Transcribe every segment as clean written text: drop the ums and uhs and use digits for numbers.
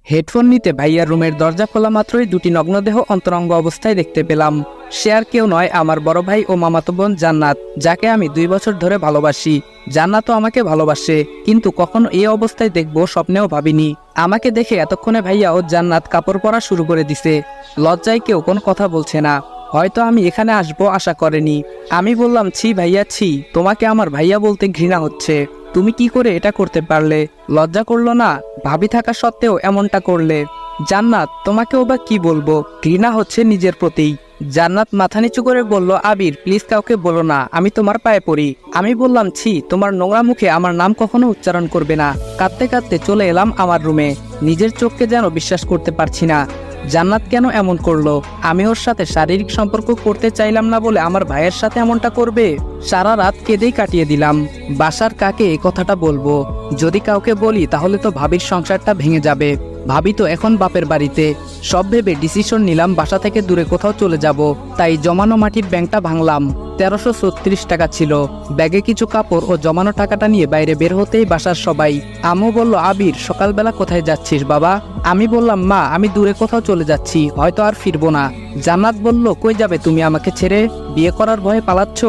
Headphone নিতে ভাইয়ার রুমের দরজা খোলা মাত্রই দুটি নগ্নদেহ অন্তরঙ্গ অবস্থায় দেখতে পেলাম। সে আর কেউ নয়, আমার বড় ভাই ও মামাতো বোন জান্নাত, যাকে আমি 2 বছর ধরে ভালোবাসি। জান্নাতও আমাকে ভালোবাসে, কিন্তু কখনো এই অবস্থায় দেখবো স্বপ্নেও ভাবিনি। আমাকে দেখে এতক্ষণে ভাইয়া ও জান্নাত কাপড় পরা শুরু করে দিছে। লজ্জায় কেউ কোনো কথা বলছে না। হয়তো আমি এখানে আসবো আশা করেনি। আমি বললাম, ছি ভাইয়া ছি, তোমাকে আমার ভাইয়া বলতে ঘৃণা হচ্ছে। তুমি কি করে এটা করতে পারলে? লজ্জা করলো না? ভাবি থাকা সত্ত্বেও এমনটা করলে। জান্নাত, তোমাকেও বা কি বলবো, ঘৃণা হচ্ছে নিজের প্রতি। জান্নাত মাথা নিচু করে বলল, আবির প্লিজ কাউকে বলো না, আমি তোমার পায়ে পড়ি। আমি বললাম, ছি, তোমার নোংরা মুখে আমার নাম কখনো উচ্চারণ করবে না। কাঁদতে কাঁদতে চলে এলাম আমার রুমে। নিজের চোখকে যেন বিশ্বাস করতে পারছি না। জান্নাত কেন এমন করলো? আমি ওর সাথে শারীরিক সম্পর্ক করতে চাইলাম না বলে আমার ভাইয়ের সাথে এমনটা করবে? সারা রাত কেঁদেই কাটিয়ে দিলাম। বাসার কাকে এই কথাটা বলবো? যদি কাউকে বলি তাহলে তো ভাবির সংসারটা ভেঙে যাবে। ভাবি তো এখন বাপের বাড়িতে। সব ভেবে ডিসিশন নিলাম বাসা থেকে দূরে কোথাও চলে যাব। তাই জমানো মাটির ব্যাংকটা ভাঙলাম। 1336 টাকা ছিল। ব্যাগে কিছু কাপড় ও জমানো টাকাটা নিয়ে বাইরে বের হতেই বাসার সবাই। আম্মু বলল, আবির সকালবেলা কোথায় যাচ্ছিস বাবা? আমি বললাম, মা আমি দূরে কোথাও চলে যাচ্ছি, হয়তো আর ফিরবো না। জান্নাত বলল, কই যাবে তুমি আমাকে ছেড়ে? বিয়ে করার ভয়ে পালাচ্ছ?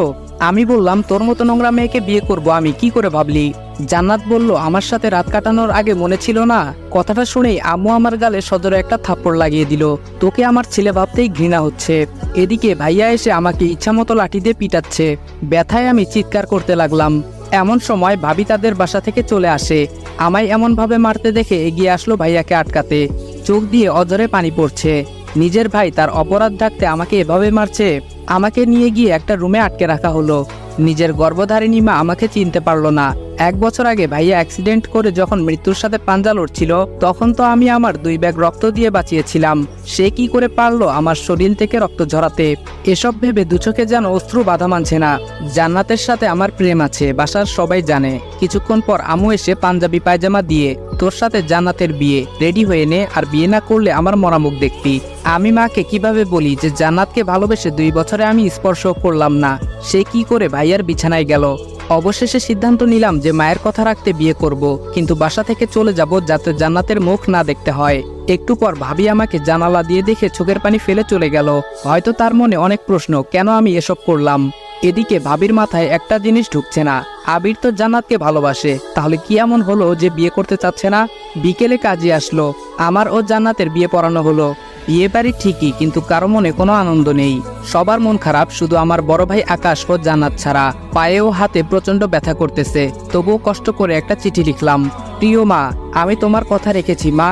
আমি বললাম, তোর মতো নোংরা মেয়েকে বিয়ে করব আমি, কি করে ভাবলি? জান্নাত বলল, আমার সাথে রাত কাটানোর আগে মনে ছিল না? কথাটা শুনেই আম্মু আমার গালে সজোরে একটা থাপ্পড় লাগিয়ে দিল। তোকে আমার ছেলে ভাবতেই ঘৃণা হচ্ছে। এদিকে ভাইয়া এসে আমাকে ইচ্ছামতো লাঠি দিয়ে পিটাচ্ছে। ব্যথায় আমি চিৎকার করতে লাগলাম। এমন সময় ভাবি তাদের বাসা থেকে চলে আসে। আমায় এমনভাবে মারতে দেখে এগিয়ে আসলো ভাইয়াকে আটকাতে। চোখ দিয়ে অঝরে পানি পড়ছে। নিজের ভাই তার অপরাধ ঢাকতে আমাকে এভাবে মারছে। আমাকে নিয়ে গিয়ে একটা রুমে আটকে রাখা হলো। নিজের গর্ভধারিণী মা আমাকে চিনতে পারলো না। 1 বছর আগে ভাইয়া অ্যাক্সিডেন্ট করে যখন মৃত্যুর সাথে পাঞ্জা লড়ছিল, তখন তো আমি আমার 2 ব্যাগ রক্ত দিয়ে বাঁচিয়েছিলাম। সে কি করে পারলো আমার শরীর থেকে রক্ত ঝরাতে? এসব ভেবে দু চোখে যেন অশ্রু বাধা মানছে না। জান্নাতের সাথে আমার প্রেম আছে, বাসার সবাই জানে। কিছুক্ষণ পর আম্মু এসে পাঞ্জাবি পায়জামা দিয়ে, তোর সাথে জান্নাতের বিয়ে, রেডি হয়ে নে, আর বিয়ে না করলে আমার মরা মুখ দেখবি। আমি মাকে কিভাবে বলি যে জান্নাতকে ভালোবেসে 2 বছরে আমি স্পর্শ করলাম না? সে কি করে ভাইয়ার বিছানায় গেল? অবশেষে সিদ্ধান্ত নিলাম যে মায়ের কথা রাখতে বিয়ে করব, কিন্তু বাসা থেকে চলে যাব যাতে জান্নাতের মুখ না দেখতে হয়। একটু পর ভাবি আমাকে জানালা দিয়ে দেখে চোখের পানি ফেলে চলে গেল। হয়তো তার মনে অনেক প্রশ্ন, কেন আমি এসব করলাম। এদিকে ভাবির মাথায় একটা জিনিস ঢুকছে না। আবির তো জান্নাতকে ভালোবাসে, তাহলে কি এমন হলো যে বিয়ে করতে চাচ্ছে না? বিকেলে কাজে আসলো, আমার ও জান্নাতের বিয়ে পড়ানো হলো। বিয়ে বাড়ি ঠিকই, কিন্তু কারো মনে কোনো আনন্দ নেই। সবার মন খারাপ, শুধু আমার বড় ভাই আকাশ ও জান্নাত ছাড়া। পায়ে ও হাতে প্রচন্ড ব্যথা করতেছে, তবুও কষ্ট করে একটা চিঠি লিখলাম। প্রিয় মা, আমি তোমার কথা রেখেছি মা।